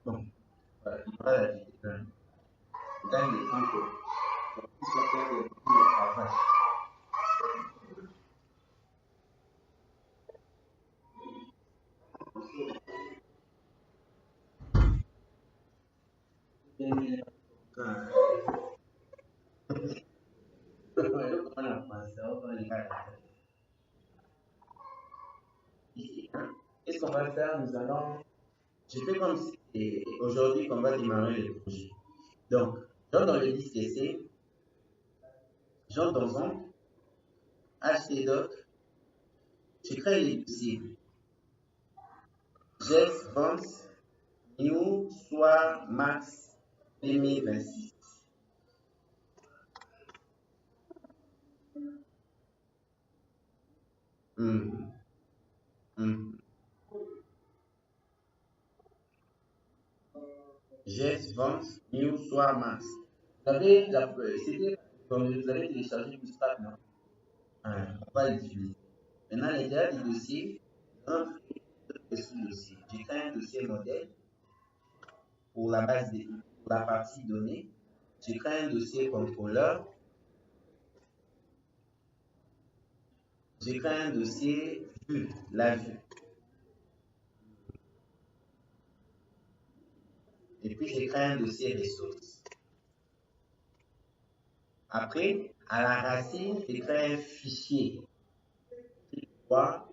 Bon, voilà, il va la vie. Dans les temps, donc, il faut faire le travail. Ici, hein, qu'est-ce qu'on va faire? Nous allons. Je fais comme si c'était aujourd'hui qu'on va démarrer le projet. Donc, j'entre dans le disque essai, j'entre dans Zonk, HTDoc, je crée les dossiers. Jeff Vance, New, Soir, Max, 2026. Hum, hum. Jeff Vance, New, Soir, Max. Vous avez, c'était comme vous avez téléchargé Bootstrap, non? On va l'utiliser. Maintenant, l'intérieur du dossier, on crée sous-dossier. J'ai créé un dossier modèle pour la base pour la partie donnée. J'ai créé un dossier contrôleur. J'ai créé un dossier vue, la vue. Et puis j'ai créé un dossier ressources. Après, à la racine, j'ai créé un fichier. Document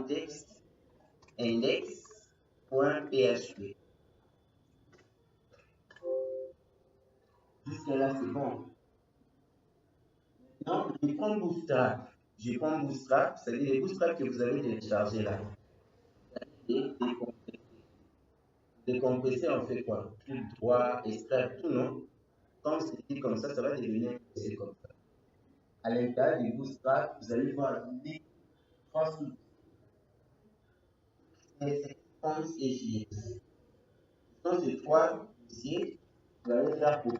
texte index.php. Jusque-là, c'est bon. Non, je prends Bootstrap. Je prends Bootstrap, c'est-à-dire les Bootstrap que vous avez téléchargés là. Et décompresser, on fait quoi? Clic droit, extraire tout, non? Quand c'est dit comme ça va devenir c'est comme ça. À l'intérieur du Bootstrap, vous allez voir les trois sous France et JS. Dans ces trois dossiers, vous allez faire pour.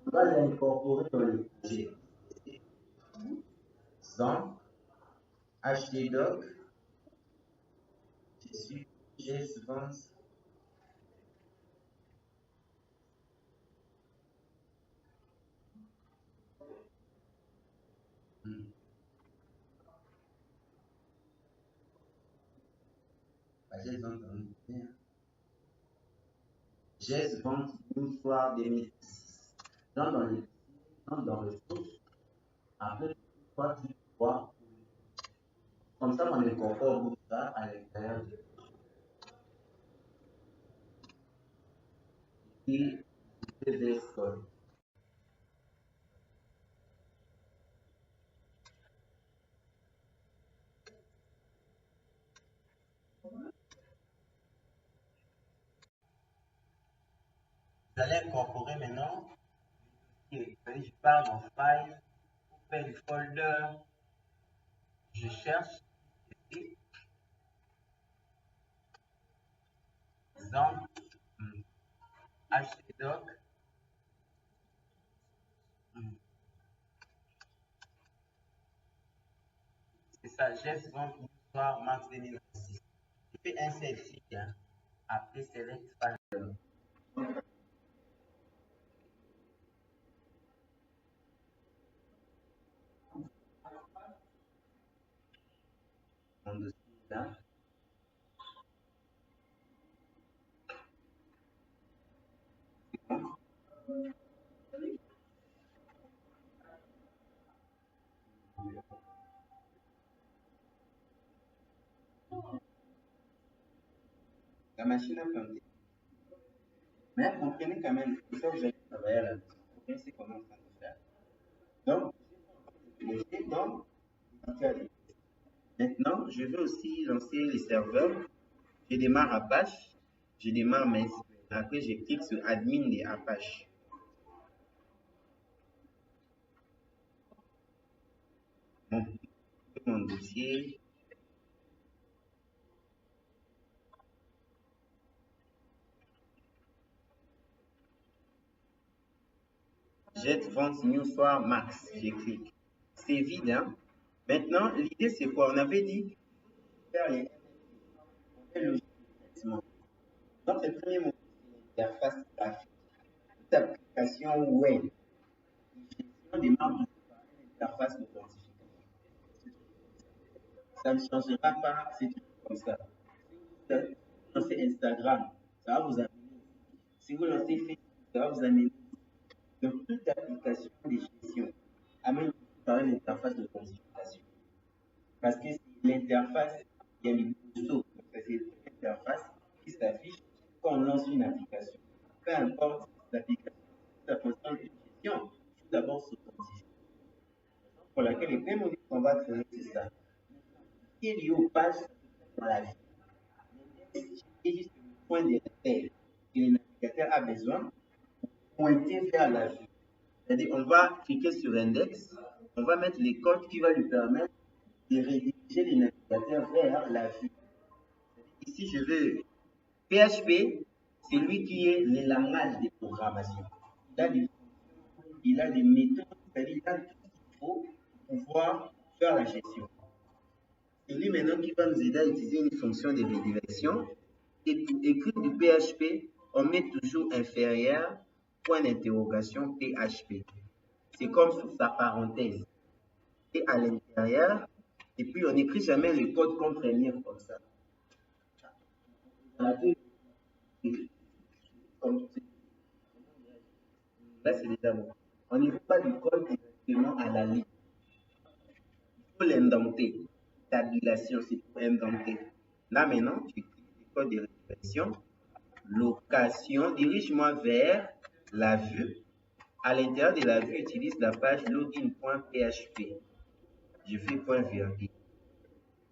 On va les incorporer dans le projet. Sans htdoc, je suis JS Vance. JS Vance, JS Vance, une soir 2006. Dans le source, après, toi, tu vois, comme ça, on incorpore Bootstrap à l'intérieur du VS Code. Vous allez incorporer maintenant, je pars dans File, open folder, je cherche, exemple, htdoc, c'est ça, j'ai souvent histoire mars 2026. Je fais un selfie, hein, après select file. Mon dossier là. La machine a planté. Mais comprenez quand même, c'est ça que vous allez travailler à la maison. Vous connaissez comment on va faire. Donc, maintenant, je vais aussi lancer les serveurs. Je démarre Apache, je démarre MySQL. Après, je clique sur Admin des Apache. Mon dossier. Jet Vente New Soir Max. Je clique. C'est vide, hein? Maintenant, l'idée, c'est quoi? On avait dit faire les mots. Notre premier mot, c'est l'interface graphique. Toute application web, gestion des membres par une interface d'authentification. Ça ne changera pas, c'est toujours comme ça. Si vous lancez Instagram, ça va vous amener. Si vous lancez Facebook, ça va vous amener. Donc, toute application de gestion amène par une interface d'authentification. Parce que c'est l'interface, il y a les boutons, c'est l'interface qui s'affiche quand on lance une application. Peu importe l'application, ça concerne une gestion, il faut d'abord s'authentifier. Pour laquelle le premier module qu'on va créer, c'est ça. Ce qui est lié aux pages dans la vie. L'index est juste le point de repère que le navigateur a besoin pour pointer vers la vue. C'est-à-dire, on va cliquer sur index, on va mettre les codes qui vont lui permettre de rediriger les navigateurs vers la vue. Ici, je veux PHP, c'est lui qui est le langage de programmation. Il a des méthodes, c'est-à-dire il a tout ce qu'il faut pour pouvoir faire la gestion. C'est lui maintenant qui va nous aider à utiliser une fonction de redirection. Et pour écrire du PHP, on met toujours inférieur, point d'interrogation, PHP. C'est comme sous sa parenthèse. Et à l'intérieur, et puis on n'écrit jamais le code contre lire comme ça. Là, c'est déjà bon. On n'y va pas du code directement à la ligne. Il faut l'indenter. Tabulation, c'est pour indenter. Là, maintenant, tu cliques le code de redirection. Location, dirige-moi vers la vue. À l'intérieur de la vue, utilise la page login.php. Je fais point virgule.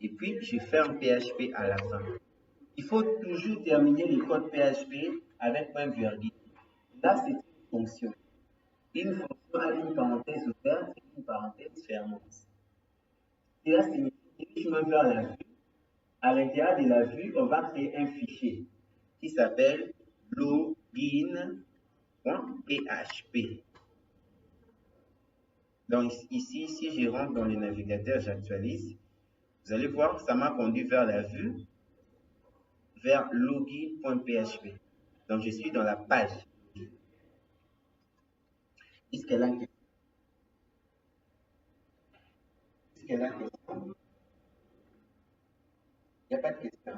Et puis, je ferme PHP à la fin. Il faut toujours terminer le code PHP avec point virgule. Là, c'est une fonction. Une fonction a une parenthèse ouverte et une parenthèse fermante. Et là, c'est dirige-moi vers la vue. À l'intérieur de la vue, on va créer un fichier qui s'appelle login.php. Donc ici, si je rentre dans le navigateur, j'actualise, vous allez voir, ça m'a conduit vers la vue, vers login.php. Donc je suis dans la page. Est-ce qu'elle a une question? Est-ce qu'elle a une question? Il n'y a pas de question.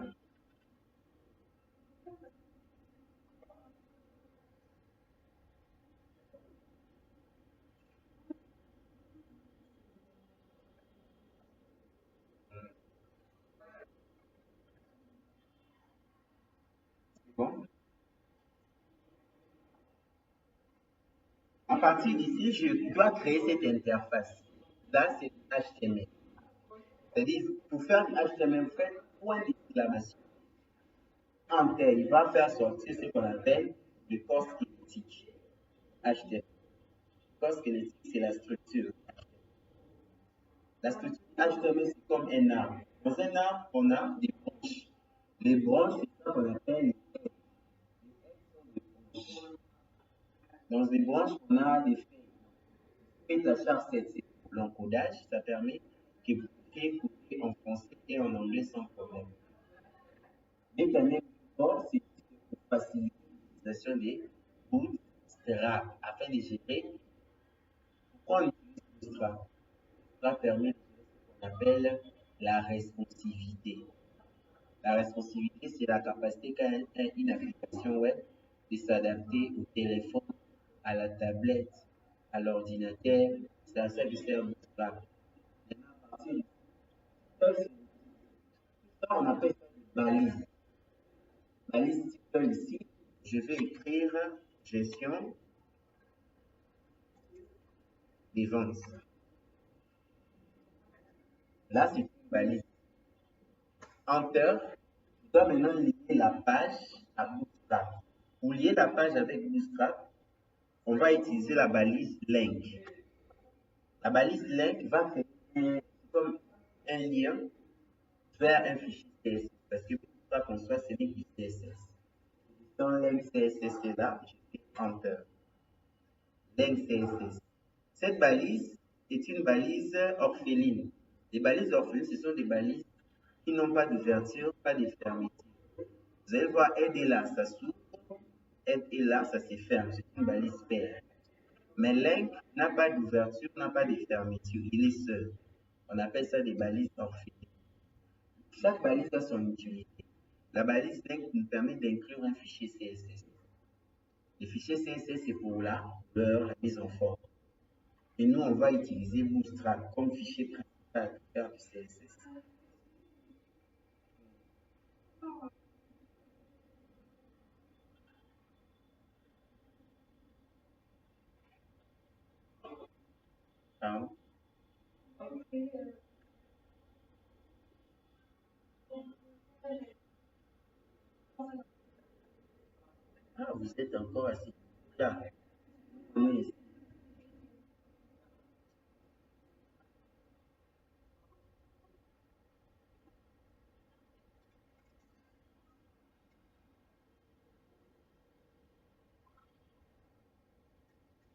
Bon. À partir d'ici, je dois créer cette interface. Là, c'est HTML. C'est-à-dire, pour faire du HTML, vous faites point d'exclamation. Enter, il va faire sortir ce qu'on appelle le corps squelettique. HTML. Le corps squelettique, c'est la structure. La structure HTML, c'est comme un arbre. Dans un arbre, on a des branches. Les branches, c'est ce qu'on appelle les ailes. Les ailes sont des branches. Dans les branches, on a des feuilles. HTML, c'est pour l'encodage. Ça permet que vous puissiez coder en français et en anglais sans problème. Déterminer corps, c'est pour faciliter l'utilisation des Bootstrap afin de gérer. Pourquoi on utilise Bootstrap? Bootstrap permet de gérer ce qu'on appelle la responsivité. La responsivité, c'est la capacité qu'a une application web de s'adapter au téléphone, à la tablette, à l'ordinateur. C'est à ça que sert Bootstrap. Maintenant, à partir de ça, on appelle ça des balises. Balise title ici, je vais écrire gestion des ventes. Là, c'est une balise. Enter, je dois maintenant lier la page à Bootstrap. Pour lier la page avec Bootstrap, on va utiliser la balise link. La balise link va faire comme un lien vers un fichier CSS. Parce que Bootstrap en soi, ce n'est que CSS. Dans link CSS qui est là, je fais Enter. Link CSS. Cette balise est une balise orpheline. Les balises orphelines, ce sont des balises qui n'ont pas d'ouverture, pas de fermeture. Vous allez voir aide est là, ça s'ouvre, aide est là, ça se ferme. C'est une balise paire. Mais link n'a pas d'ouverture, n'a pas de fermeture. Il est seul. On appelle ça des balises orphelines. Chaque balise a son utilité. La balise link nous permet d'inclure un fichier CSS. Le fichier CSS, c'est pour la mise en forme. Et nous, on va utiliser Bootstrap comme fichier principal pour faire du CSS. Ah, vous êtes encore assis. Là. Oui.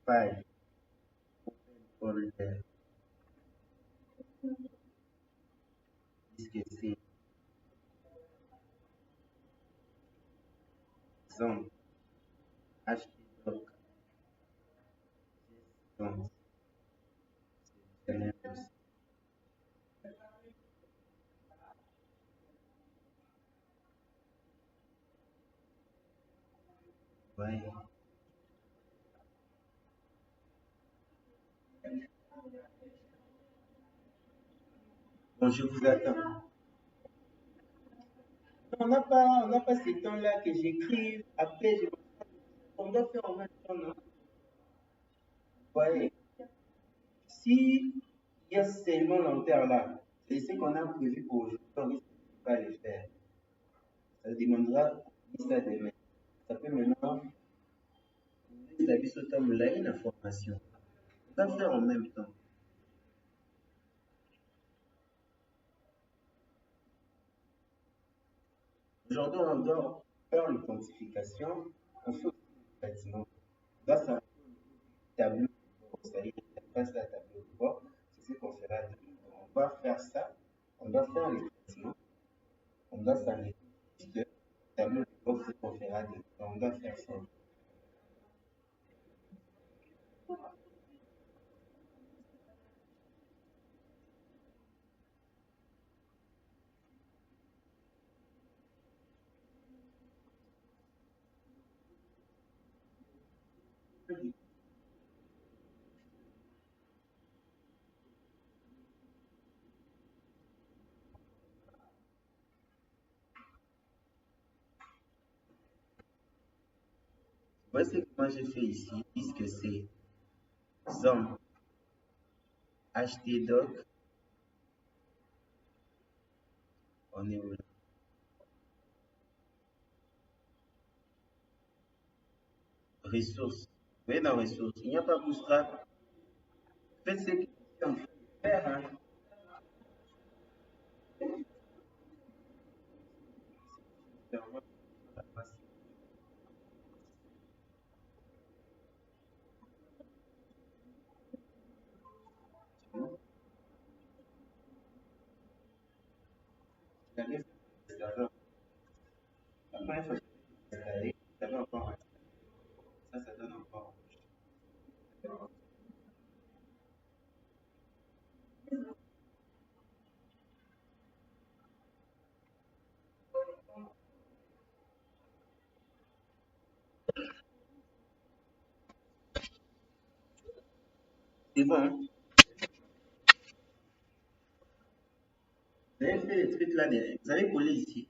File. Open folder. Disque C. Zone. htdoc. Zone. Ouais. Bon, je vous attends. On n'a pas ce temps-là que j'écrive. Après, on doit faire en même temps, non? Ouais. Si il y a seulement l'enterre là, c'est ce qu'on a prévu pour aujourd'hui, on risque de pas le faire. Ça demandera ça demain. Ça peut maintenant, la vie sauter une information. On va faire en même temps. Aujourd'hui, on doit faire l'authentification. On fait aussi le bâtiment. On doit s'arrêter au tableau de bord. Ça y est, passe la tableau de bord. C'est ce qu'on fera demain. On va faire ça. On doit faire le bâtiment. On doit s'arrêter juste le tableau de bord. C'est ce qu'on fera demain. On doit faire ça. Voici ce que moi j'ai fait ici, puisque c'est ZOM htdoc, on est où là? Ressources. Vous voyez dans ressources, il n'y a pas Bootstrap. Faites ce que vous en train de faire. Hein. Après, il faut installer. Ça va encore. Ça donne encore. C'est bon. Hein. Vous avez fait les trucs là, vous avez collé ici.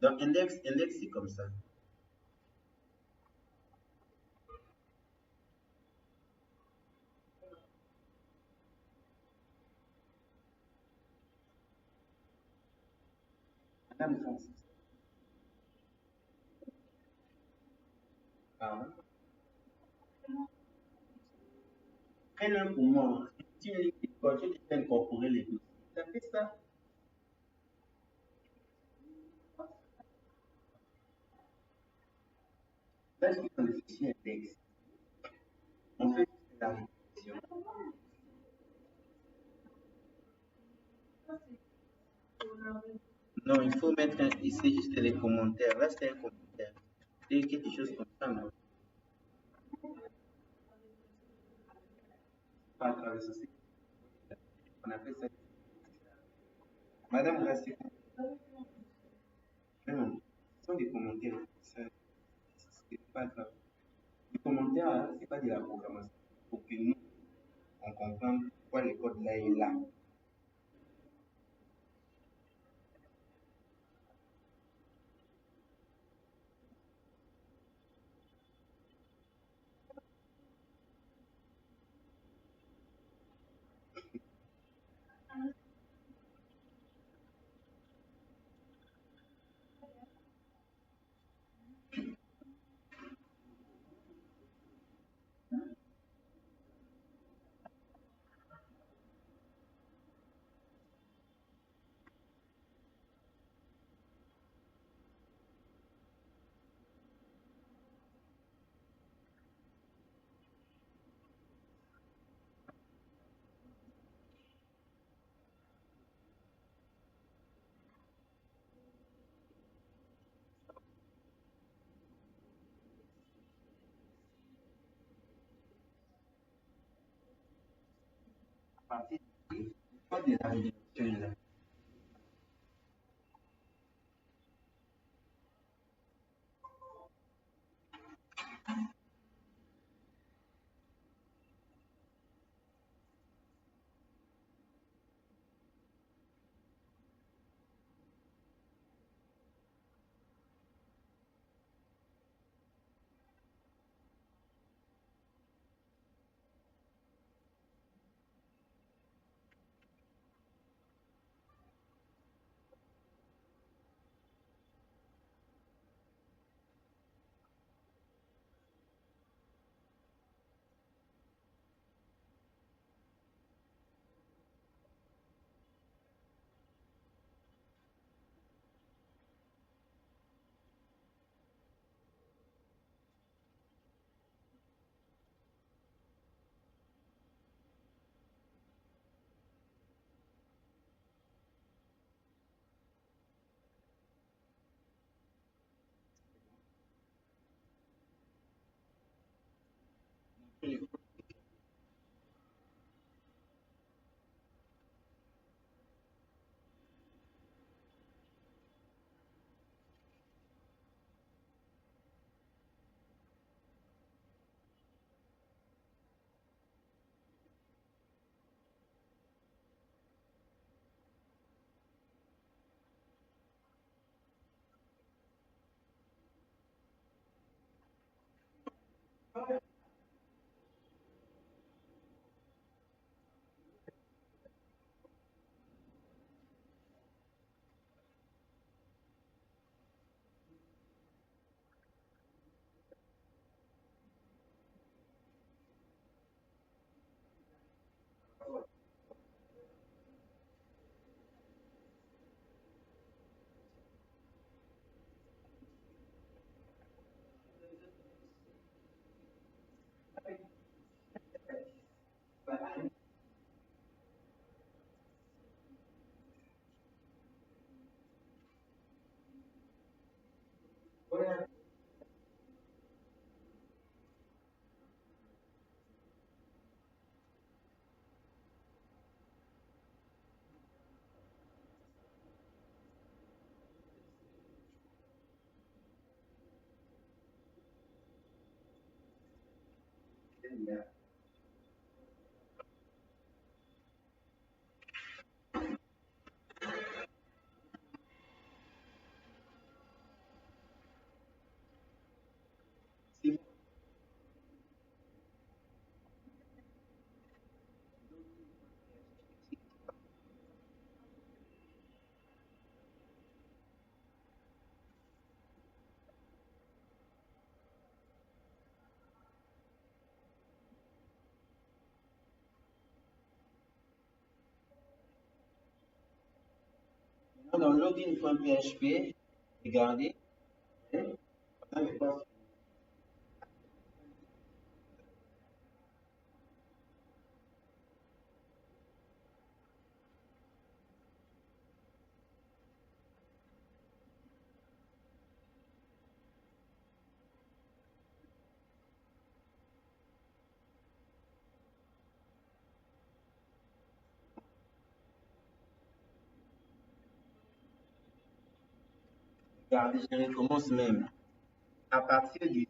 Donc, index c'est comme ça. Madame Francis. Pardon. Prenez-le pour moi. Si une ligne de code, je peux incorporer les dossiers. Ça fait ça. Là, je suis dans le fichier index. On fait la répétition. Non, il faut mettre ici juste les commentaires. Là, c'est un commentaire. Et quelque chose comme ça, non? Pas à travers ça, on appelle ça. Madame Rassi, non, ce sont des commentaires. Ça, c'est pas grave. Les commentaires, hein, c'est pas de la programmation. Pour que nous, on comprenne pourquoi le code là est là. À partir du code de navigation là. Dans login.php, regardez. Regardez, je recommence même. À partir du...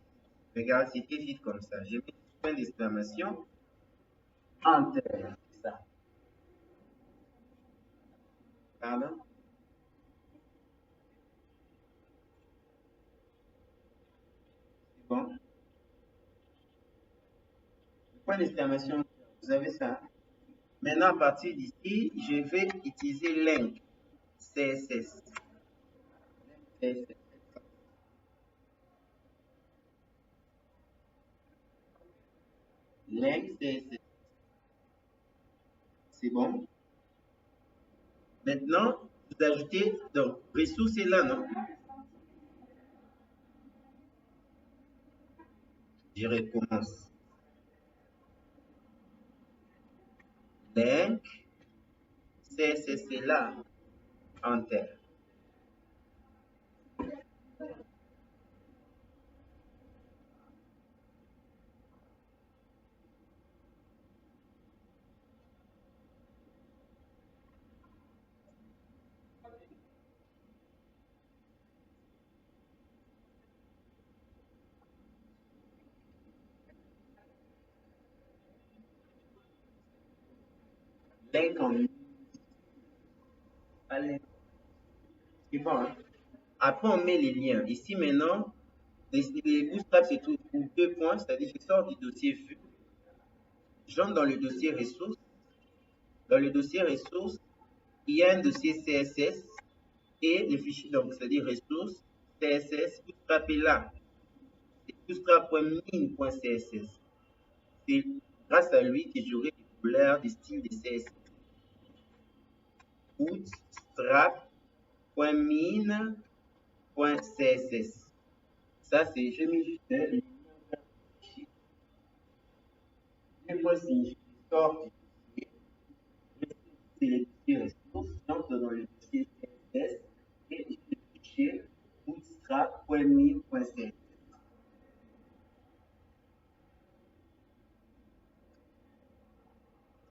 Regarde, c'était vite comme ça. J'ai mis un point d'exclamation. Enter. C'est ça. Pardon? C'est bon. Le point d'exclamation, vous avez ça. Maintenant, à partir d'ici, je vais utiliser link CSS. CSS. Link CSS. C'est bon. Maintenant, vous ajoutez, donc, ressources est là, non? Je recommence. Link CSS est là. Enter. Link en allez. C'est bon, hein? Après, on met les liens. Ici, maintenant, les bootstraps, c'est tout pour deux points, c'est-à-dire que je sors du dossier vue, j'entre dans le dossier ressources. Dans le dossier ressources, il y a un dossier CSS et les fichiers, donc c'est-à-dire ressources, CSS, bootstrap est là. C'est bootstrap.min.css. C'est grâce à lui que j'aurai des couleurs, des styles de CSS. Bootstrap.min.css. Ça, c'est, je mets juste les fois signifie sort du dossier, c'est le dossier ressources, j'entre dans le dossier CSS et je vais fichier bootstrap.min.css.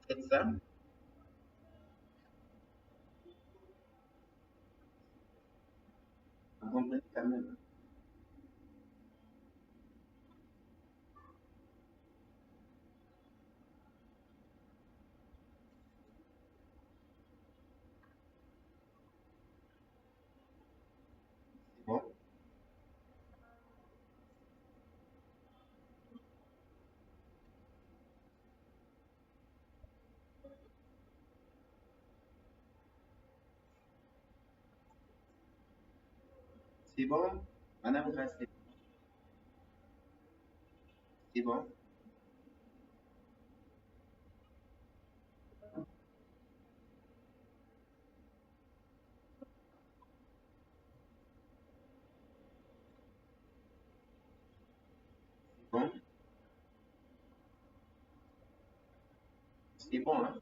Faites ça. Vous comprenez quand même. C'est bon. C'est bon. Madame Grasset. C'est bon. C'est bon. C'est bon, hein?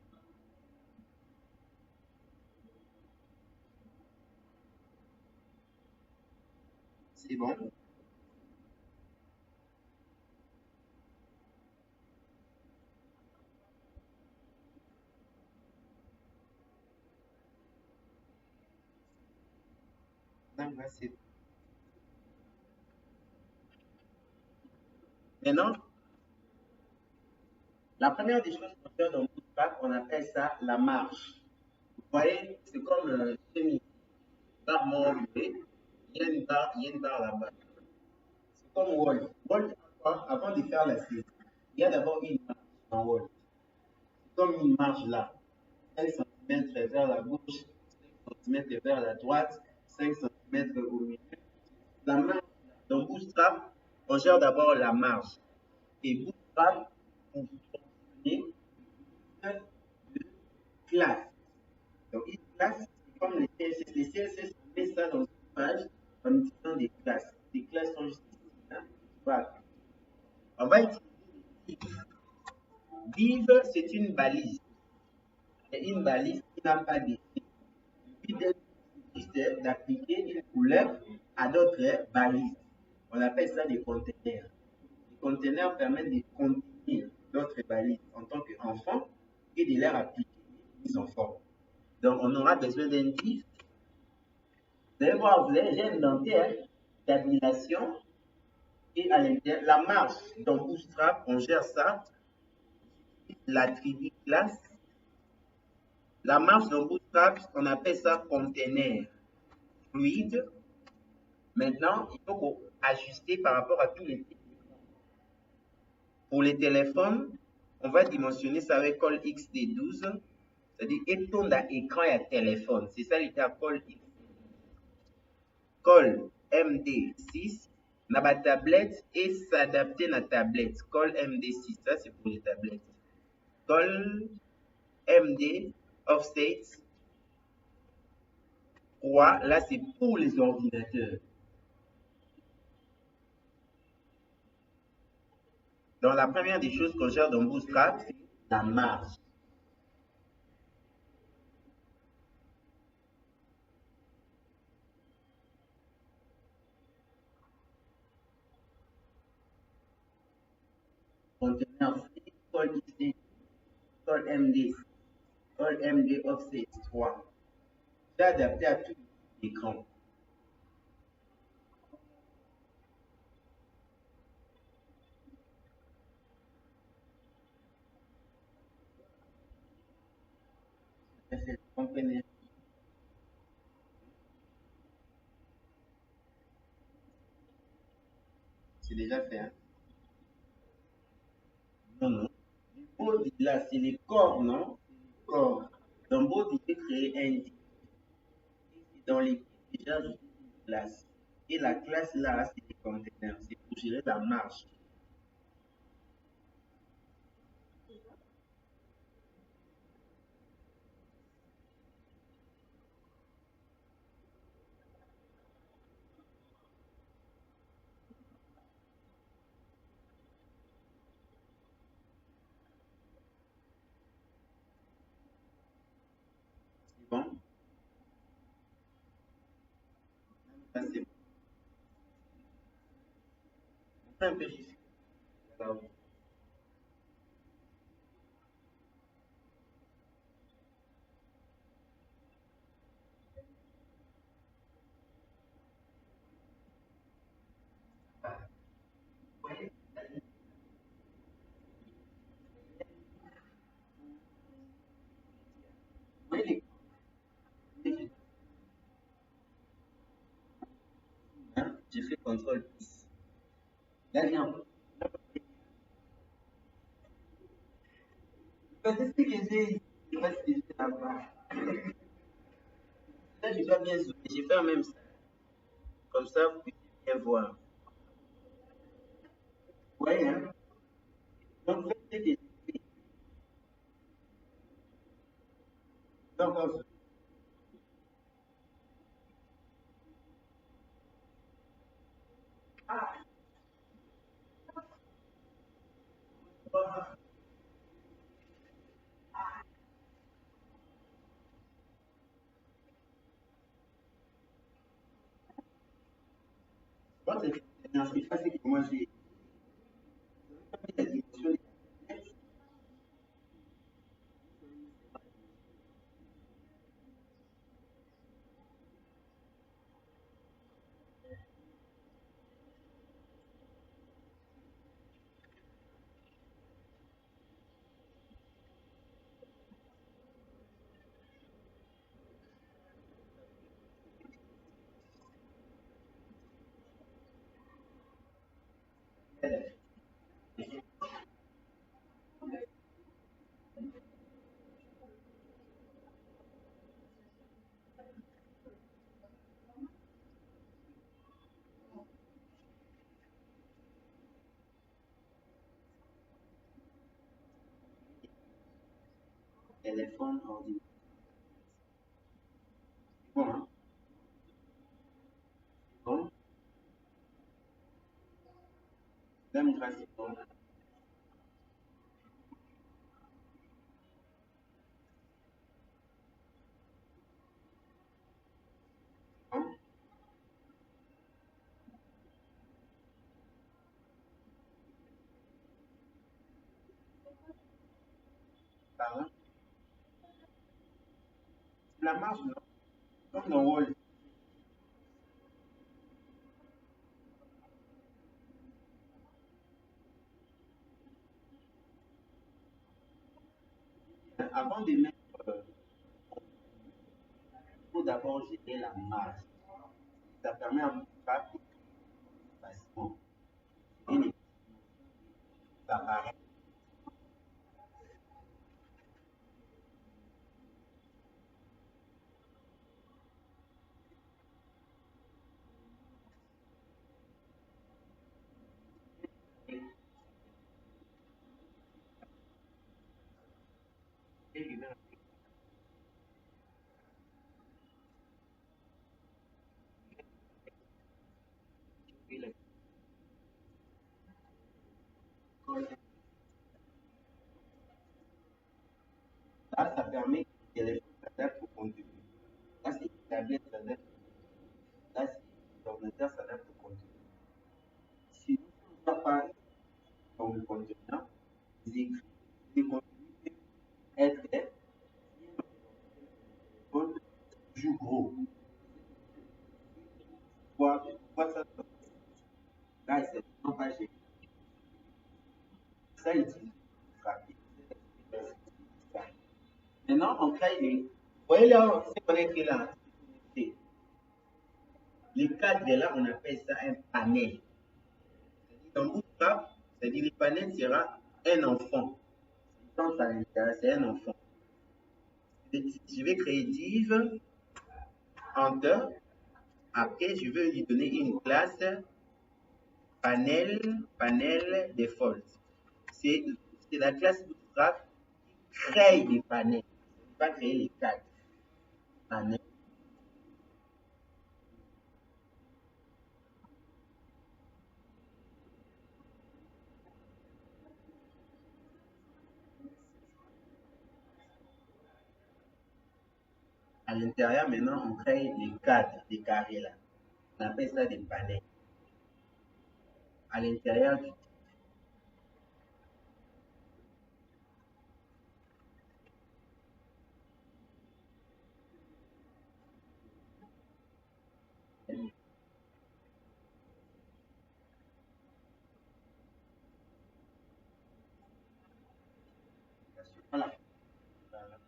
C'est bon. Madame Grasset. Maintenant, la première des choses qu'on fait dans Bootstrap, on appelle ça la marge. Vous voyez, c'est comme le semi. Barre montée, il y a une barre là-bas. C'est comme Wall. Wall, avant de faire la saisie, il y a d'abord une marge dans Wall. C'est comme une marge là. 5 cm vers la gauche, 5 cm vers la droite, 5 cm au milieu. La marge, dans Bootstrap, on gère d'abord la marge. Et Bootstrap, pour fonctionner, de classe. Donc, une classe, c'est comme les CSS. Les CSS, on met ça dans une page en utilisant des classes. Les classes sont juste ici. Hein. Voilà. On va utiliser div. Div, c'est une balise. C'est une balise qui n'a pas d'effet. L'idée, c'est d'appliquer une couleur à d'autres balises. On appelle ça des containers. Les containers permettent de contenir d'autres balises en tant qu'enfant et de leur appliquer une mise en forme. Donc, on aura besoin d'un div Vous allez voir, j'ai inventé tabulation et à l'intérieur, la marge dans Bootstrap, on gère ça, l'attribut classe. La marge dans Bootstrap, on appelle ça container fluide. Maintenant, il faut ajuster par rapport à tous les types. Pour les téléphones, on va dimensionner ça avec col XD12, c'est-à-dire éton d'écran et téléphone. C'est ça l'état col XD. Col MD6, na ba tablette et s'adapter na tablette. Col MD6, ça c'est pour les tablettes. Col MD offset 3, là c'est pour les ordinateurs. Donc la première des choses qu'on gère dans Bootstrap, c'est la marge. Conteneur col XD, col MD, col MD offset 3. C'est adapté à tout l'écran. C'est déjà fait. Hein? Non, non. Body, là, c'est les corps, non? Corps. Dans Body, il faut créer un dit. Dans les déjà, je une classe. Et la classe, là, c'est les containers. C'est pour gérer la marche. C'est bon? Ça, c'est bon. On fait un peu jusqu'à là. Vous voyez les hein? J'ai fait contrôle plus. Là, viens. C'est ce que j'ai. Je sais pas si j'ai là-bas. Là, je dois bien zoomer. J'ai fait même ça. Comme ça, vous pouvez bien voir. Vous voyez, hein? Donc, faites des. Donc, moi, c'est ça, c'est que moi, j'ai la dimension des téléphones, ordinateurs. Bon, hein? Bon, même grâce à bon. Bon, par là. La marge, non? Comme dans Wall. avant de mettre, il faut d'abord gérer la marge. Ça permet à mon pas facilement. Et les appareils. Là, ça permet que les téléphones s'adaptent au contenu. Là, c'est les tablettes s'adaptent. Là, c'est l'ordinateur s'adapte au contenu. Si nous ne sommes pas dans le contenu, les écrits, les contenus peuvent être plus gros. Pourquoi ça? Là, c'est vraiment pas géré. Ça utilise rapide. Maintenant, on crée les. Vous voyez là, c'est connecté là. Les cadres là, on appelle ça un panel. Dans Bootstrap, c'est-à-dire le panel sera un enfant. Quand à l'intérieur, c'est un enfant. Je vais créer div enter. Après, je vais lui donner une classe panel default. C'est la classe Bootstrap qui crée des panels. Pas créer les cadres. Panel. À l'intérieur, maintenant, on crée les cadres, des carrés là. On appelle ça des panels. À l'intérieur du voilà. Voilà.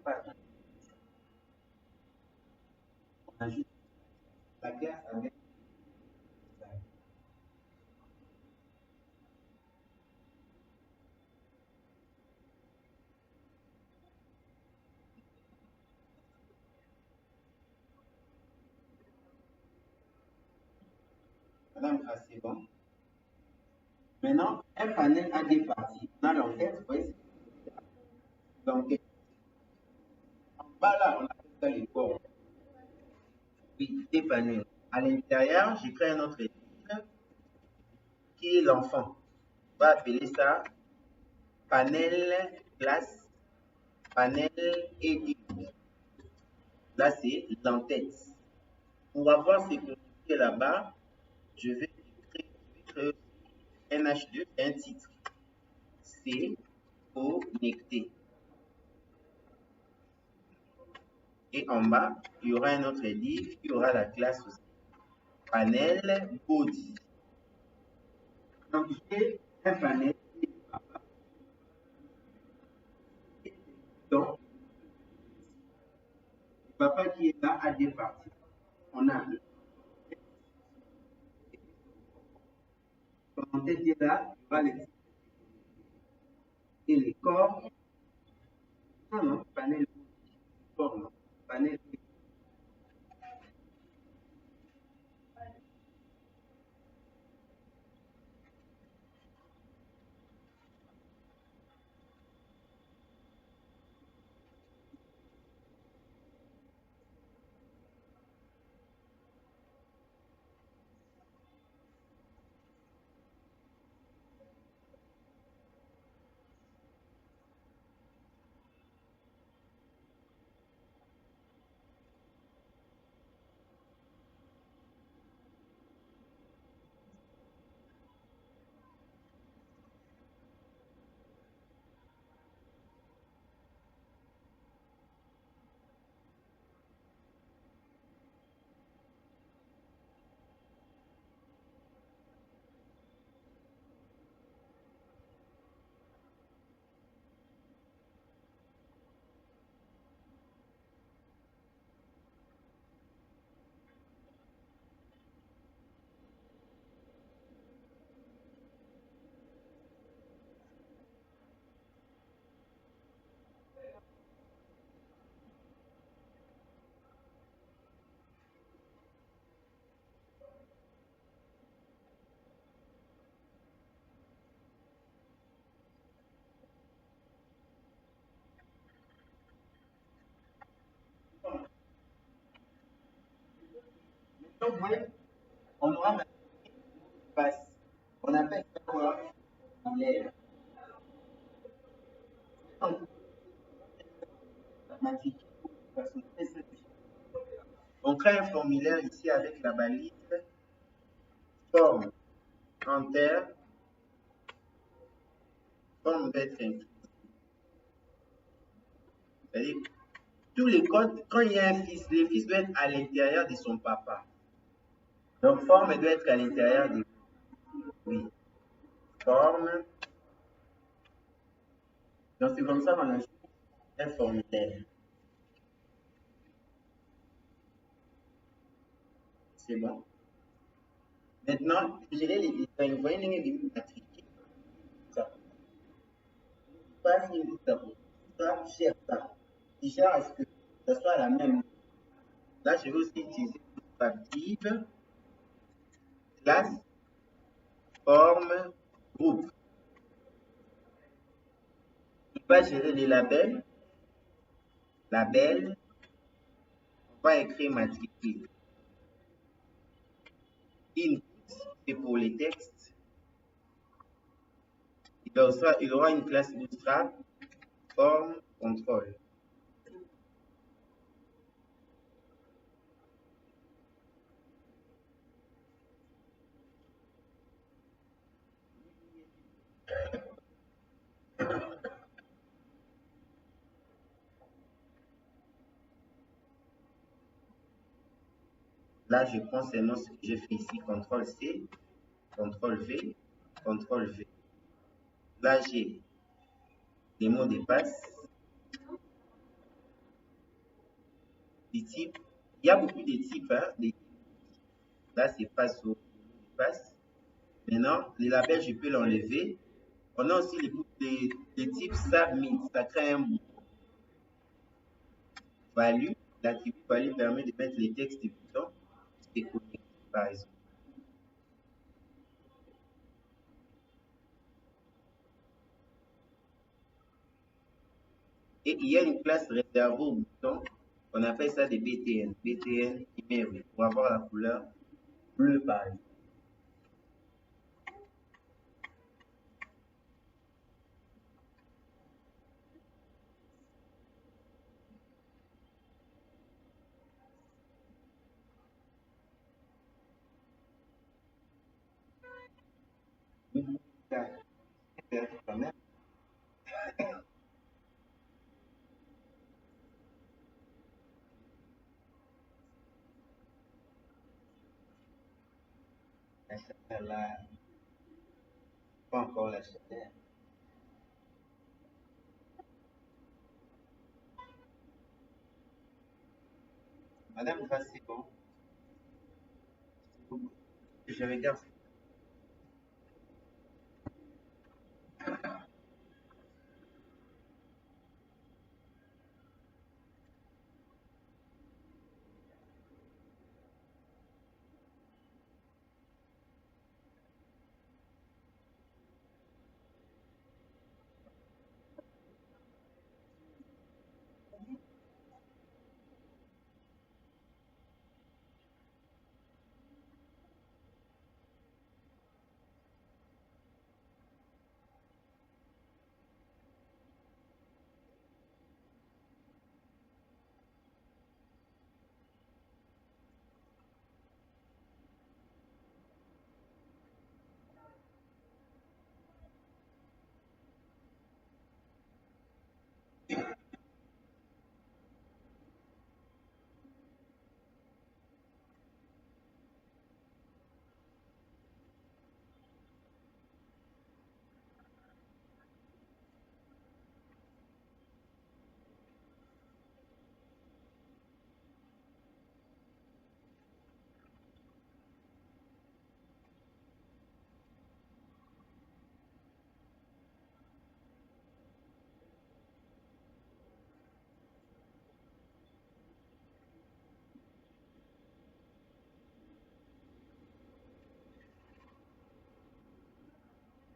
Voilà. On ajoute la classe avec ça. Madame, c'est bon. Maintenant, un panel a des parties. On a l'enquête, vous voyez, l'enquête. En bas là, on appelle ça les bords. Oui, des panels. À l'intérieur, j'ai créé un autre éditeur qui est l'enfant. On va appeler ça panel classe, panel edit. Là, c'est l'entête. Pour avoir sécurité là-bas, je vais créer un H2, un titre. C'est connecté. Et en bas, il y aura un autre div, il y aura la classe aussi. Panel body. Donc, j'ai un panel. Donc, le papa qui est là a deux parties. On a l'entête qui est là, il y aura les et les corps. Non, non, panel corps, non. Panel. Donc, vous voyez, on aura maintenant une passe. On appelle ça quoi? Formulaire. Donc, matriculer de façon très simple. On crée un formulaire ici avec la balise forme enter, forme d'être inclus. C'est-à-dire, tous les codes, quand il y a un fils, le fils doit être à l'intérieur de son papa. Donc, forme doit être à l'intérieur de. Oui. Forme. Donc, c'est comme ça qu'on a un formulaire. C'est bon. Maintenant, je dirais les détails. Vous voyez, les matricules. Ça. Pas une d'abord. Ça, cher ça. Il cherche à ce que ça soit la même. Là, je vais aussi utiliser active, classe, forme, groupe. Il va gérer les labels. Label, on va écrire matricule. Input, c'est pour les textes. Il aura une classe bootstrap, forme, contrôle. Là, je prends seulement ce que j'ai fait ici, CTRL C, CTRL V, CTRL V. Là, j'ai des mots de passe, des types. Il y a beaucoup de types. Hein, là, c'est passe au passe. Maintenant, les labels, je peux l'enlever. On a aussi les types submit. Ça crée un bouton. Value. L'attribut value permet de mettre les textes du bouton. C'est connecté, par exemple. Et il y a une classe réservée au bouton. On appelle ça des BTN. BTN email pour avoir la couleur bleue, par exemple. Quand même. La chaleur là, pas encore la chaleur. Madame, ça c'est bon. Je regarde.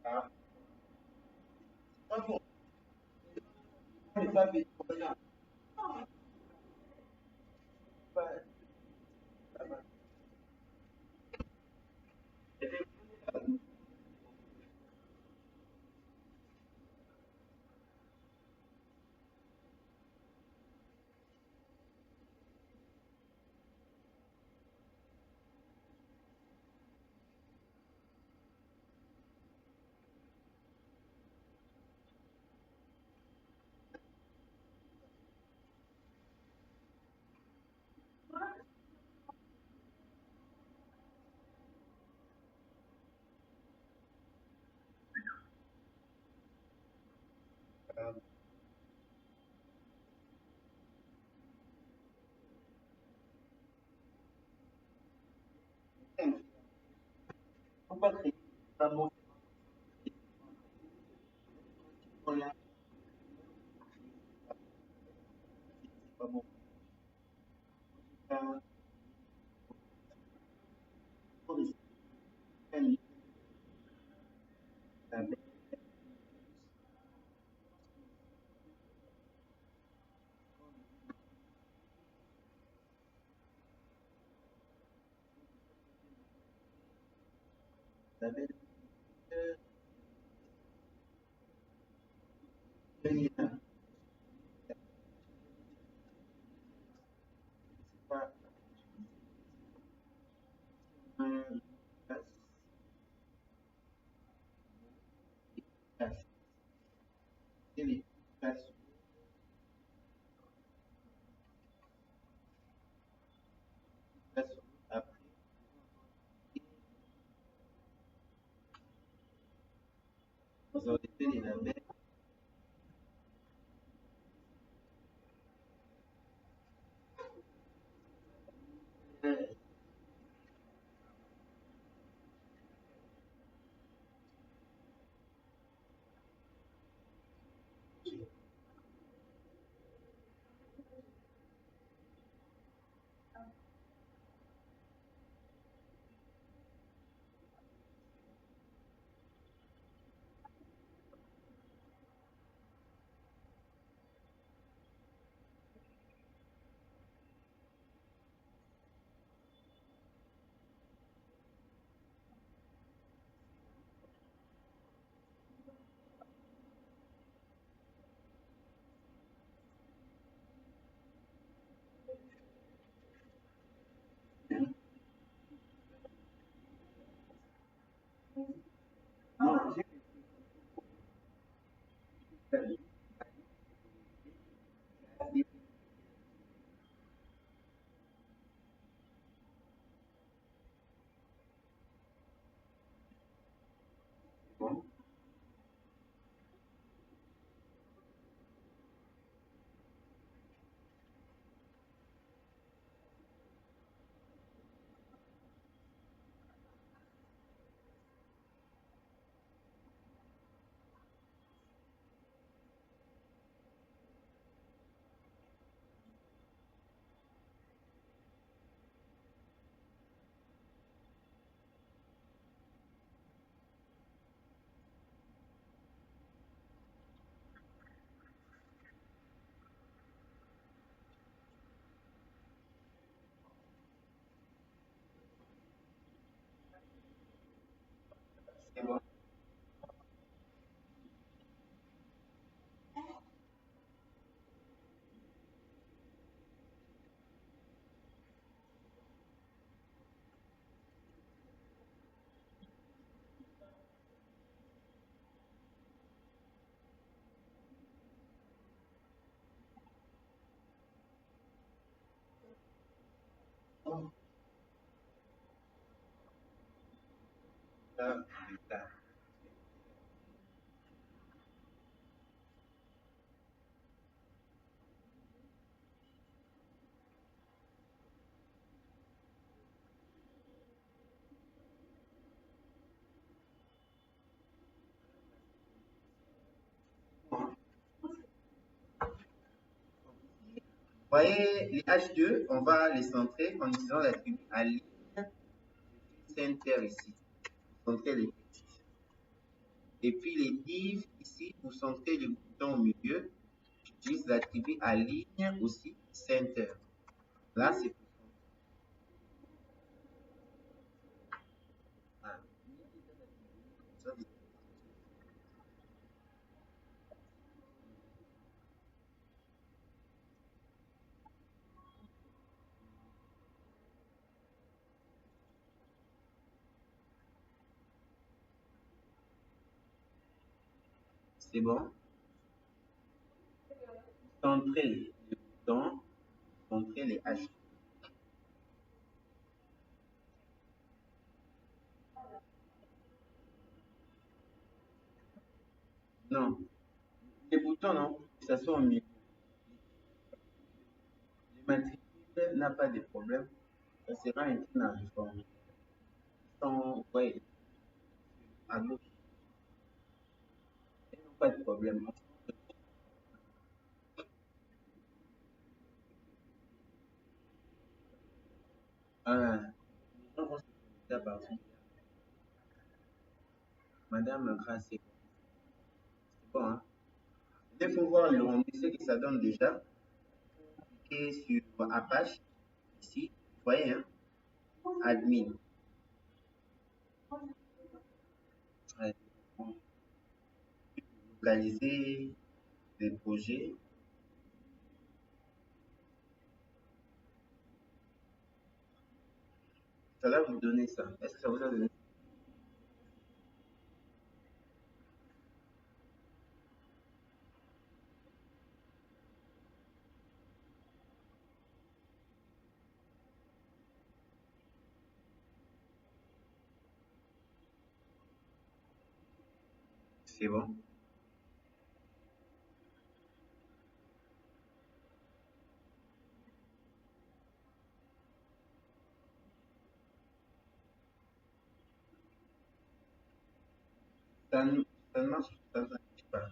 Ah, pas bon. On pas fait trop bien. Pas- ça va. pas créer un mot là, c'est pas bon. La belle féminin, c'est pas un efficace. Et l'efficace, après, vous aurez fait les labels. Non, j'ai fait bon. C'est bon. Là, là. Vous voyez, les H2, on va les centrer en utilisant l'attribut align center ici. Pour centrer les textes. Et puis les divs ici, pour centrer les boutons au milieu, j'utilise l'attribut align aussi center. Là, c'est pour ah, c'est bon. Centrer les boutons, centrer les H. Non, les boutons, non, ça soit au milieu. Les matricules n'a pas de problème. Ça sera un truc à réformer. Sans, ouais, à gauche. Et non, pas de problème. Ah, les gens vont se connecter à partir de Madame Grâce, c'est bon, hein? Il faut voir le rendu, ce que ça donne déjà. Cliquez sur Apache, ici, vous voyez, hein? Admin. Ouais. Localiser les projets. Ça va vous donner ça. Est-ce que ça vous a donné? C'est bon. Ça ne, ça ne marche, ça ne marche pas.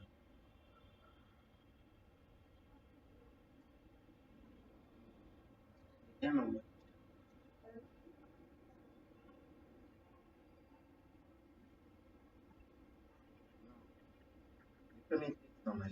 Bien, non. Le premier texte dans ma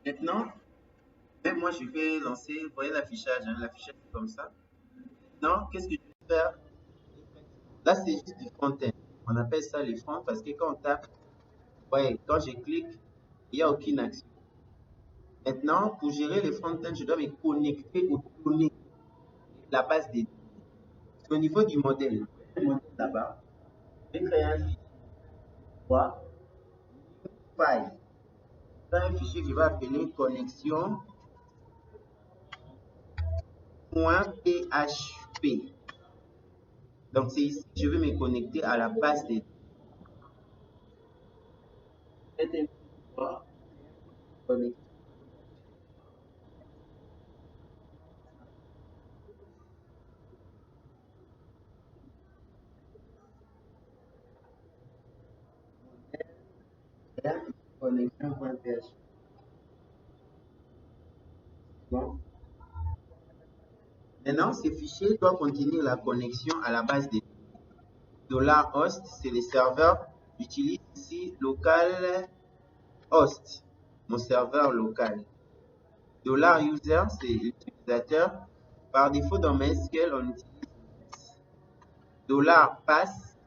Maintenant, même moi, je vais lancer, vous voyez l'affichage, hein, l'affichage c'est comme ça. Maintenant, qu'est-ce que je vais faire? Là, c'est juste du front-end. On appelle ça les fronts parce que quand on tape, ouais, quand je clique, il n'y a aucune action. Maintenant, pour gérer les front-end, je dois me connecter aux données de la base des données. Au niveau du modèle, le modèle là-bas, je vais créer un fichier. Quoi? File. Dans un fichier que je vais appeler connexion.php. Donc, c'est ici que je vais me connecter à la base des données. Connexion.php. Bon. Maintenant, ce fichier doit contenir la connexion à la base des $host, c'est le serveur. J'utilise ici local host, mon serveur local. $user, c'est l'utilisateur. Par défaut, dans MySQL, on utilise $pass.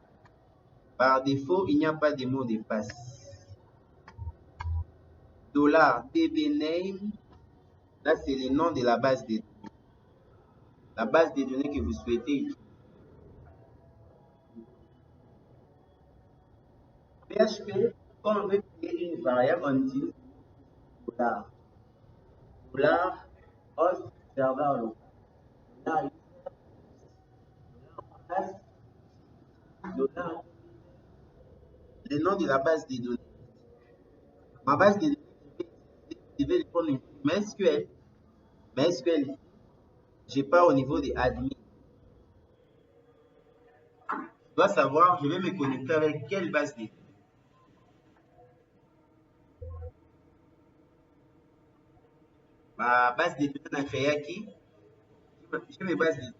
Par défaut, il n'y a pas de mot de passe. $dbname, là, c'est le nom de la base de données. La base de données que vous souhaitez utiliser. PHP, quand on veut créer une variable, on utilise $. $host, serveur local. $, le nom de la base de données. Ma base de données, je vais répondre une MySQL. MySQL, je pars au niveau des admins. Je dois savoir, je vais me connecter avec quelle base de données. Ma base de données, on a créé qui? J'ai mes bases de données.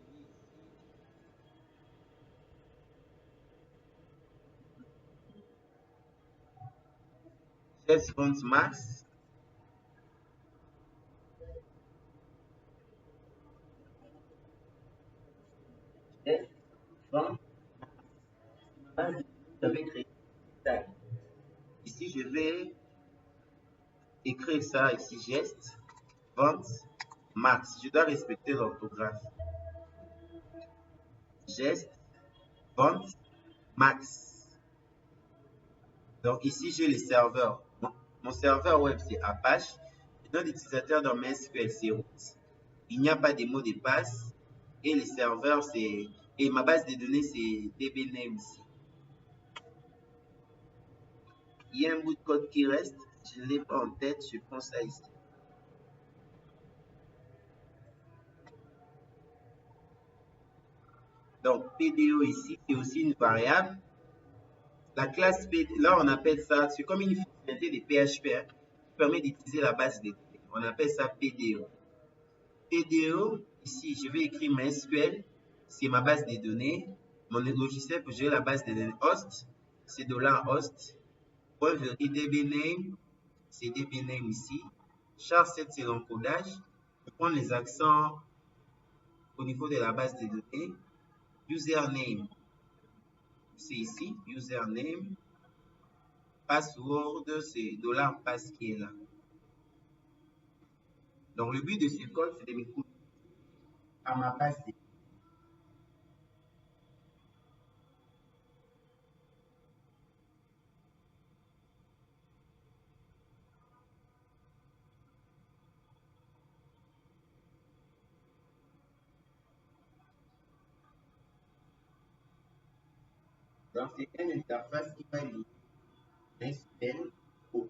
Chess Max. J'avais créé ça. Ici, je vais écrire ça ici, geste, vente, max. Je dois respecter l'orthographe. Geste, vente, max. Donc ici, j'ai les serveurs. Mon serveur web, c'est Apache. Le nom d'utilisateur dans MySQL, c'est root. Il n'y a pas de mot de passe. Et les serveurs, c'est... Et ma base de données, c'est dbname ici. Il y a un bout de code qui reste. Je ne l'ai pas en tête. Je prends ça ici. Donc, PDO ici, c'est aussi une variable. La classe PDO, là, on appelle ça, c'est comme une fonctionnalité de PHP hein, qui permet d'utiliser la base de données. On appelle ça PDO. PDO, ici, je vais écrire MySQL, c'est ma base de données. Mon logiciel pour gérer la base de données host, c'est $host. .dbname, c'est dbname ici. Char7, c'est l'encodage. Je prends les accents au niveau de la base de données. Username, c'est ici, username. Password, c'est $pass qui est là. Donc, le but de ce code, c'est de me connecter à ma base de données. Donc, c'est une interface qui va lier SQL au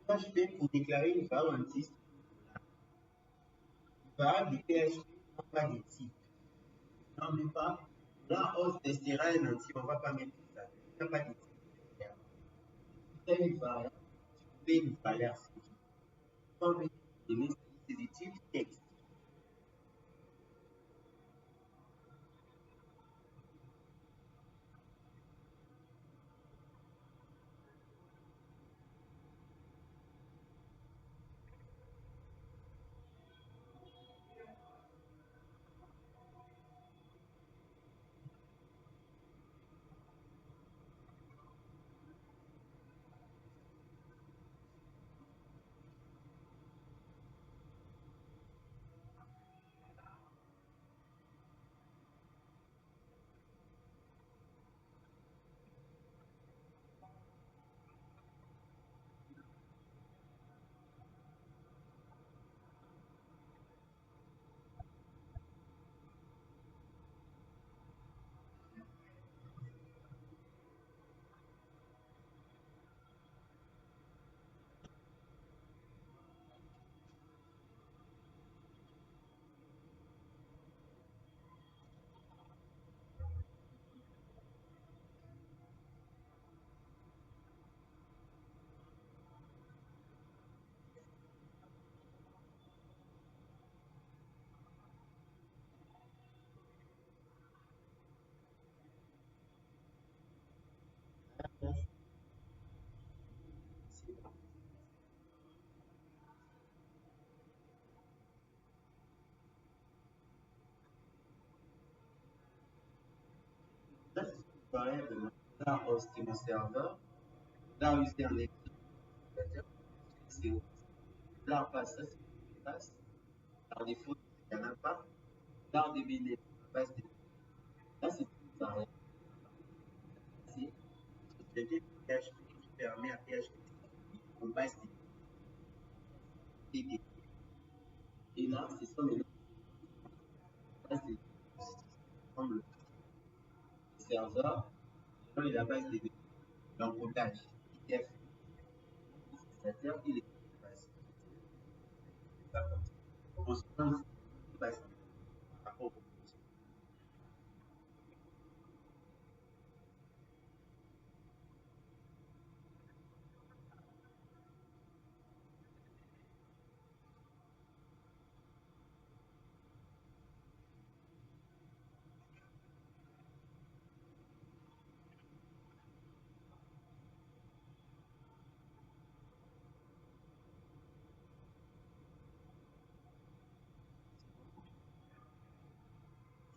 PHP pour déclarer une variable en titre. Une variable de PHP n'a pas de type. Non, mais pas. Là, on testera un entier, on ne va pas mettre ça. Il n'y a pas de type. C'est une variable. Tu fais une valeur. C'est du type texte. Là, host mon serveur. Là, on utilise un utilisateur. Là, on passe ça, c'est une passe. Par défaut, il n'y en a pas. Là, on définit les bases de données. Là, c'est une variable. C'est une société PHP qui permet à PHP en base de données. Et là, c'est ça maintenant. Base de données. Comme le serveur, dans la base de données, l'encodage, IF, l'utilisateur, il est base. On se prend une base par rapport au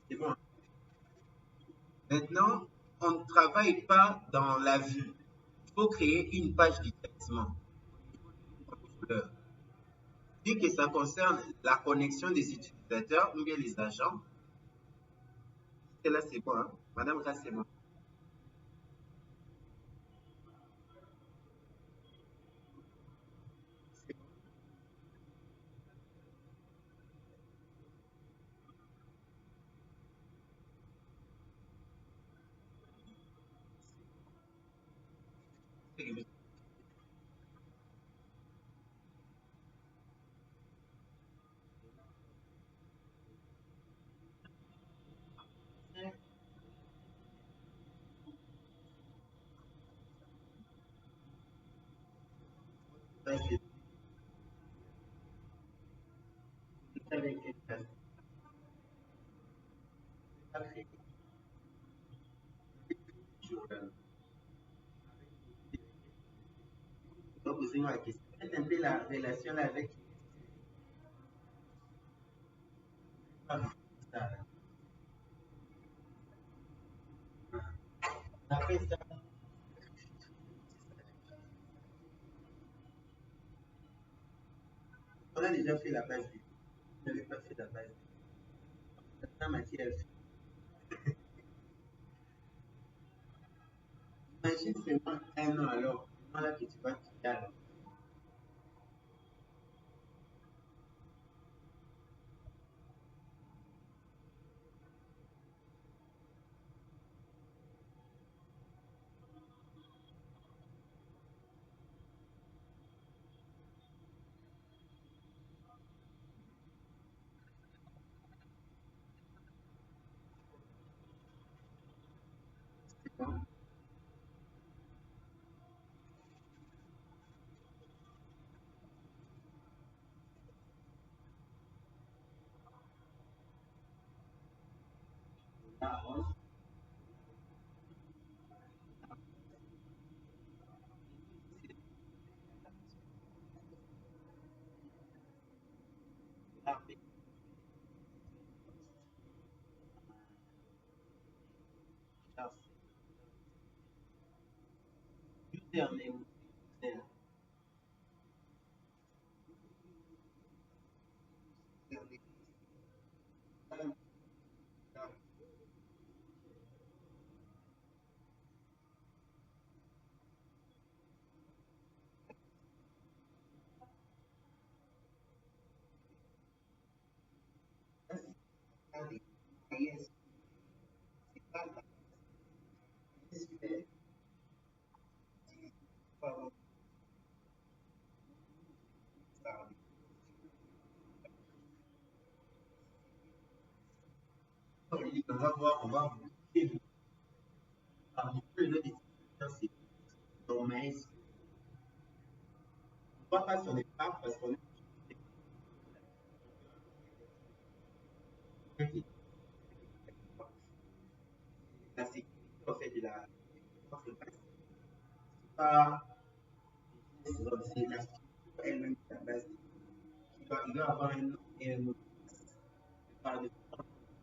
c'est bon. Maintenant, on ne travaille pas dans la vue. Il faut créer une page directement au contrôleur. Dès que ça concerne la connexion des utilisateurs ou bien les agents, et là c'est bon, hein? Madame, là c'est bon. Donc, posez-moi la question. Faites un peu la relation avec ça. Après ça, on a déjà fait la base. On n'avait pas fait la base. Maintenant, Mathieu, imagine seulement un an alors. Voilà que tu vas quitter alors. Là, on a fait ça. Username. Yes, on va voir, on va voir. Parmi tous les autres utilisateurs, c'est domaine. On ne va pas sur les parts parce qu'on est la sécurité en fait de la pas c'est la structure elle-même de la base. Il doit avoir un nom et un mot de passe. Par de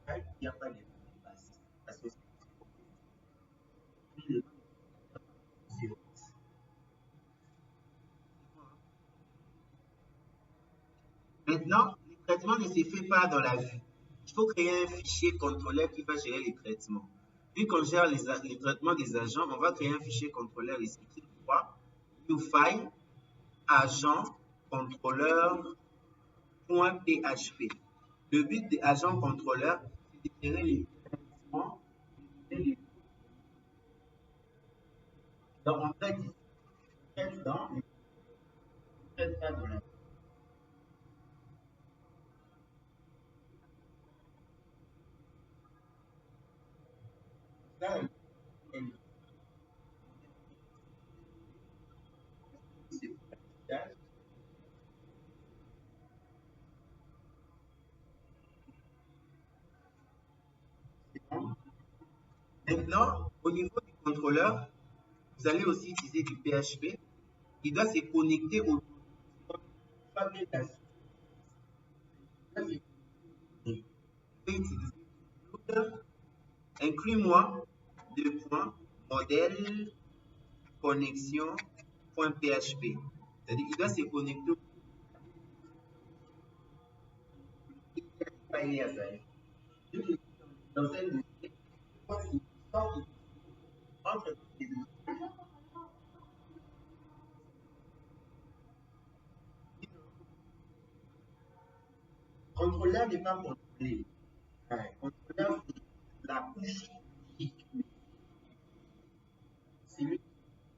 il n'y a pas de mot de passe. Parce que Maintenant, les traitements ne se fait pas dans la vue. Il faut créer un fichier contrôleur qui va gérer les traitements. Vu qu'on gère les traitements des agents, on va créer un fichier contrôleur ici qui est quoi? New file agent contrôleur.php. Le but des agents contrôleurs, c'est de gérer les traitements. Donc, en fait, ici, on traite dans, on traite pas dans la ça, c'est bon. Maintenant, au niveau du contrôleur, vous allez aussi utiliser du PHP. Il doit se connecter au fabrication. Inclus-moi deux points modèle connexion.php. C'est-à-dire qu'il doit se connecter dans un dossier entre les deux. Contrôleur n'est pas contrôlé. Contrôleur, c'est la couche logique. C'est lui qui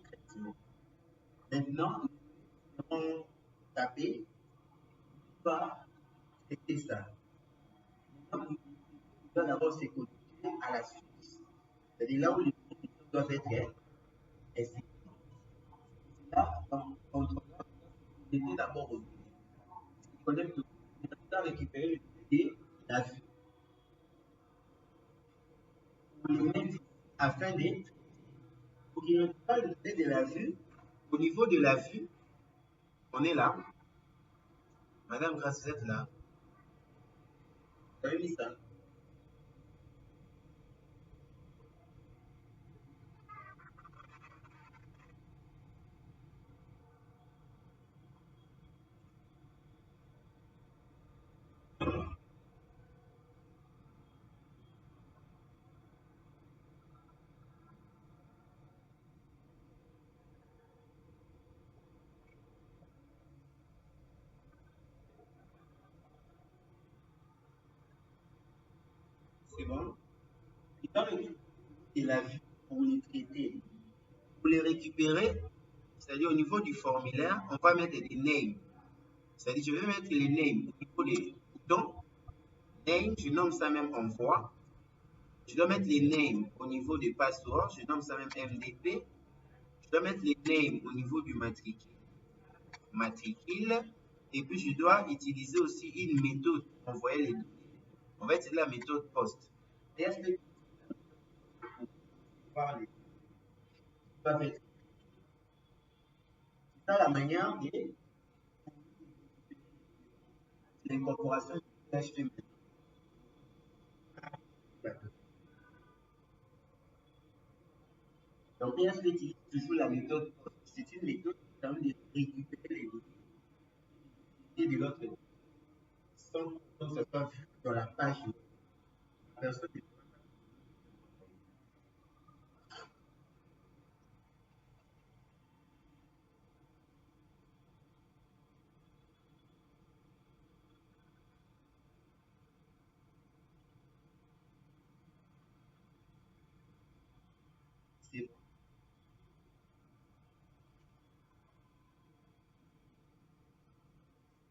traitement. Maintenant, nous allons taper pas traiter ça. Maintenant, il doit d'abord se connecter à la source. C'est-à-dire là où les connexions doivent être exécutées. Là, dans le contrôleur, il était d'abord au données. Il connecte au données. Il doit récupérer le données la vue pour les mettre afin de pour qu'il ne pas le donner de la vue. Au niveau de la vue, on est là. Madame Grace, vous êtes là. Vous avez mis ça. C'est bon. Il va récupérer de la vue pour les traiter. Pour les récupérer, c'est-à-dire au niveau du formulaire, on va mettre des names. C'est-à-dire, je vais mettre les names au niveau des boutons. Name, je nomme ça même envoi. Je dois mettre les names au niveau des passeports. Je nomme ça même MDP. Je dois mettre les names au niveau du matricule. Et puis, je dois utiliser aussi une méthode pour envoyer les données. On va utiliser la méthode POST. Est-ce que parler c'est ça la manière de l'incorporation du PHP. Donc, PHP utilise toujours la méthode POST. C'est une méthode qui permet de récupérer les données de l'autre sans que ça soit vu dans la page. La personne c'est bon.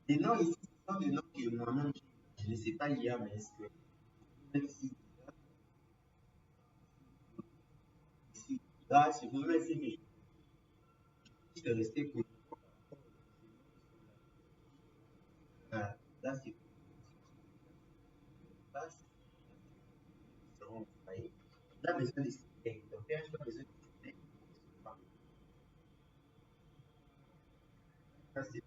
Les noms ici sont des noms que moi-même je ne sais pas lire, mais est-ce que même si ici, là, si vous mettez que je vais rester pour là, c'est pas seront envoyés. On a besoin de citer. Donc, PHP a besoin de citer. Ça, c'est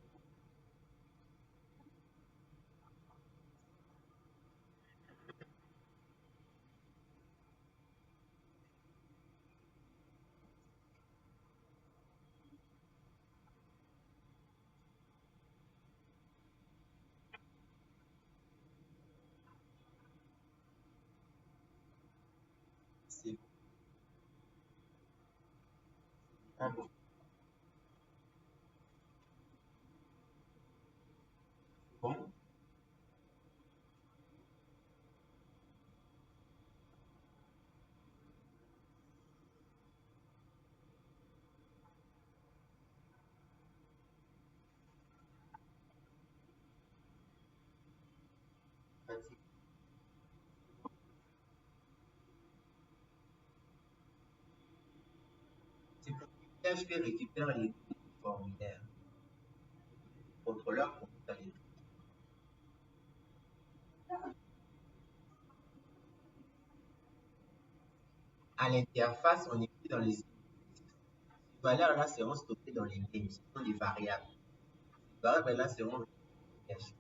Ah bon. Bon. C'est pour que PHP récupère les données du formulaire. Le contrôleur pour les. À l'interface, on écrit dans les valeurs là seront stockées dans les names, ce sont des variables. Les variables là seront PHP.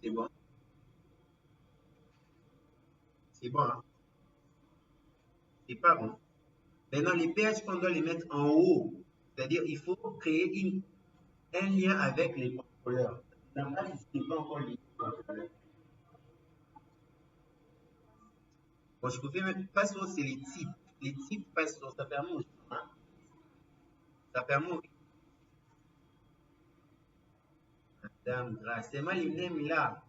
C'est bon? C'est bon, hein? C'est pas bon. Maintenant, les PHP, on doit les mettre en haut. C'est-à-dire, il faut créer un lien avec les contrôleurs. La page ici n'est pas encore liée aux contrôleurs. Bon, je pouvais mettre password, c'est les types. Les types password, ça permet aux gens, hein? Ça permet aux Madame Grâce. C'est moi les names là.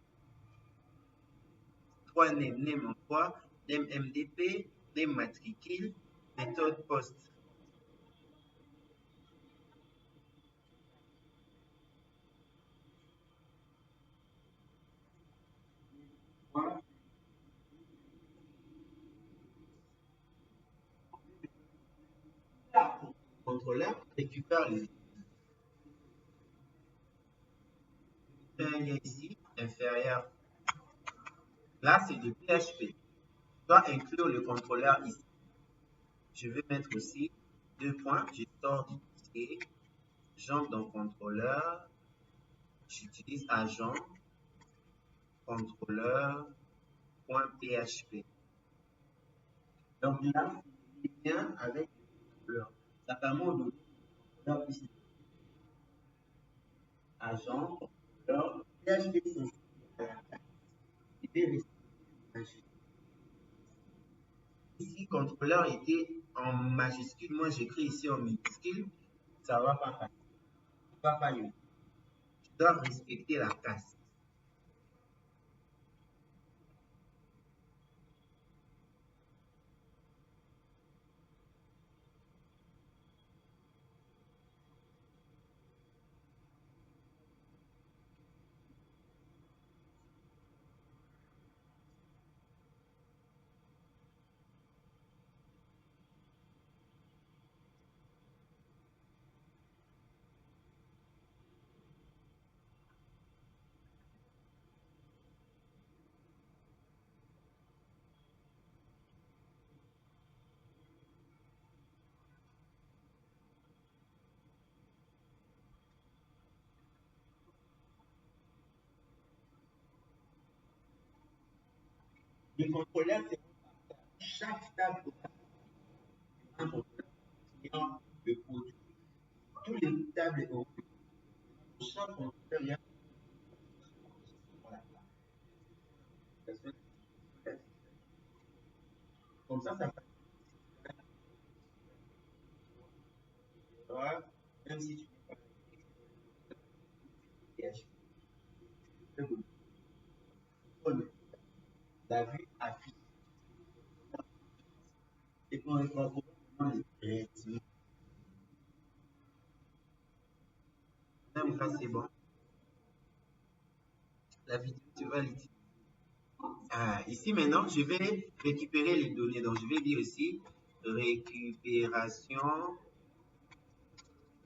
Trois names. Name emploi, name MDP, name matricule, méthode poste. Le contrôleur récupère les un lien ici, inférieur. Là, c'est du PHP. Je dois inclure le contrôleur ici. Je vais mettre aussi deux points. Je sors du dossier. J'entre dans contrôleur. J'utilise agent contrôleur.php. Donc là, c'est bien avec le contrôleur. Ça permet au données contrôleur puisse agent contrôleur PHP s'inscrit à la carte. Il est resté ici, contrôleur était en majuscule. Moi, j'écris ici en minuscule. Ça ne va pas passer. Ça va pas mieux. Je dois respecter la casse. Les contrôleurs, c'est chaque table de un contrôleur client le produit. Tous les tables au chaque contrôleur, il y a comme ça va, même si tu n'es pas PHP, la vue affiche et qu'on retrouve dans les traitements. Même ça, c'est bon. La vidéo, tu vas l'utiliser. Ici, maintenant, je vais récupérer les données. Donc, je vais dire ici récupération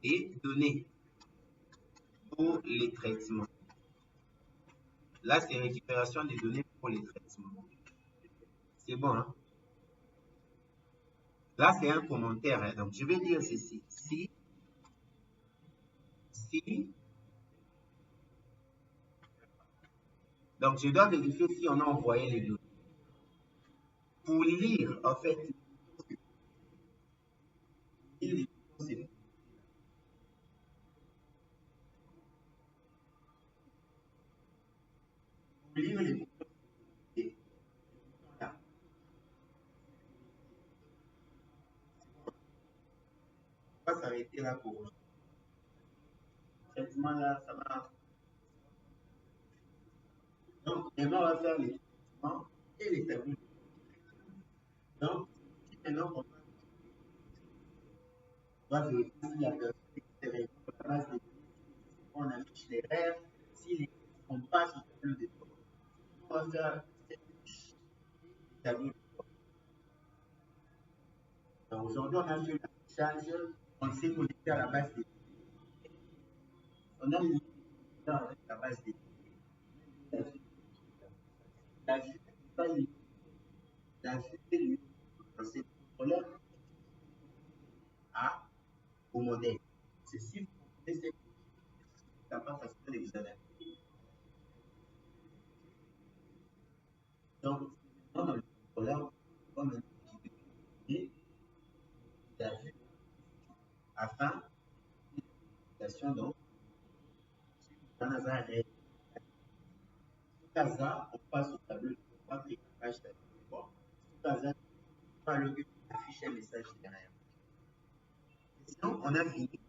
des données pour les traitements. Là, c'est récupération des données pour les traitements. C'est bon, hein? Là, c'est un commentaire, hein? Donc, je vais dire ceci. Si, donc je dois vérifier si on a envoyé les données. Pour lire, en fait, lire les pour lire les va s'arrêter là pour aujourd'hui. Traitement là, ça va. Donc, maintenant, on va faire les traitements et les tableaux. Donc, si maintenant on va vérifier si la personne est sur la base des données, on affiche les rêves, si les on passe au tableau de bord. On va faire cette fiche et tableau de bord. Donc, aujourd'hui, on a fait l'affichage, on s'est connecté à la base des données. On a mis avec la base des données. La vue n'est pas liée. La vue est liée. C'est le contrôleur à au modèle. C'est si vous comprenez cette capable facile de vous adapter. Donc, dans le contrôleur, on va utiliser la vue afin l'utilisation donc dans un arrêt. Sous Casa, on passe au tableau de bord et la page tableau de bord. Sous Casa, on va afficher un message derrière. Sinon, on a fini.